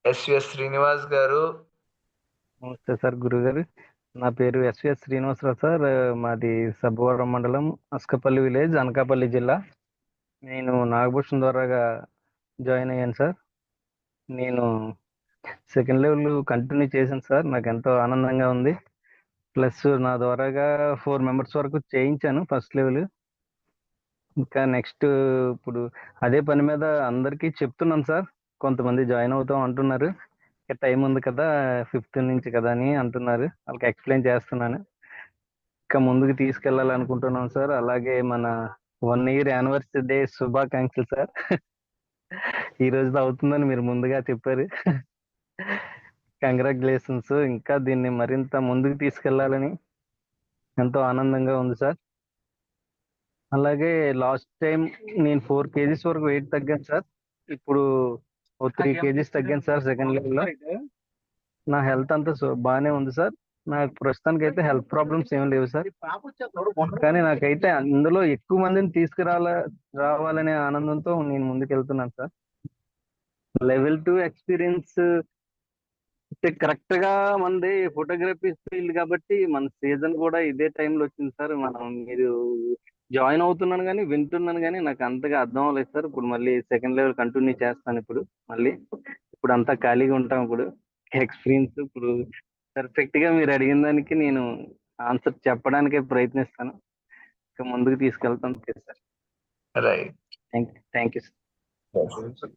SVS Srinivas గారు. నమస్తే sir గురుగారు. నా పేరు ఎస్విఎస్ శ్రీనివాసరావు సార్. మాది సబ్బవరం మండలం, అస్కపల్లి విలేజ్, అనకాపల్లి జిల్లా. నేను నాగభూషణ్ ద్వారాగా జాయిన్ అయ్యాను సార్. నేను సెకండ్ లెవెల్ కంటిన్యూ చేశాను సార్. నాకు ఎంతో ఆనందంగా ఉంది. ప్లస్ నా ద్వారాగా 4 మెంబర్స్ వరకు చేయించాను ఫస్ట్ లెవెల్. ఇంకా నెక్స్ట్ ఇప్పుడు అదే పని మీద అందరికీ చెప్తున్నాను సార్. కొంతమంది జాయిన్ అవుతాం అంటున్నారు. టైం ఉంది కదా, 5th నుంచి కదా అని అంటున్నారు. వాళ్ళకి ఎక్స్ప్లెయిన్ చేస్తున్నాను. ఇంకా ముందుకు తీసుకెళ్లాలనుకుంటున్నాం సార్. అలాగే మన 1 year యానివర్సరీ డే శుభాకాంక్షలు సార్. ఈ రోజుతో అవుతుందని మీరు ముందుగా చెప్పారు. కంగ్రాచులేషన్స్. ఇంకా దీన్ని మరింత ముందుకు తీసుకెళ్లాలని ఎంతో ఆనందంగా ఉంది సార్. అలాగే లాస్ట్ టైం నేను 4 kgs వరకు వెయిట్ తగ్గాను సార్. ఇప్పుడు 3 kgs తగ్గాను సార్ సెకండ్ లెవెల్ లో. నా హెల్త్ అంతా బాగానే ఉంది సార్. నాకు ప్రస్తుతానికి అయితే హెల్త్ ప్రాబ్లమ్స్ ఏం లేవు సార్. కానీ నాకైతే అందులో ఎక్కువ మందిని రావాలనే ఆనందంతో నేను ముందుకు వెళ్తున్నాను సార్. లెవెల్ 2 ఎక్స్పీరియన్స్ అంటే కరెక్ట్ గా మనది ఫోటోగ్రఫీ ఫీల్డ్ కాబట్టి మన సీజన్ కూడా ఇదే టైంలో వచ్చింది సార్. మీరు జాయిన్ అవుతున్నాను కానీ వింటున్నాను కానీ నాకు అంతగా అర్థం అవ్వలేదు సార్. ఇప్పుడు మళ్ళీ సెకండ్ లెవెల్ కంటిన్యూ చేస్తాను ఇప్పుడు. మళ్ళీ ఇప్పుడు అంతా ఖాళీగా ఉంటాం. ఇప్పుడు ఎక్స్పీరియన్స్ ఇప్పుడు పర్ఫెక్ట్ గా మీరు అడిగిన దానికి నేను ఆన్సర్ చెప్పడానికే ప్రయత్నిస్తాను. ఇంకా ముందుకు తీసుకెళ్తాను sir. Right. Thank you sir.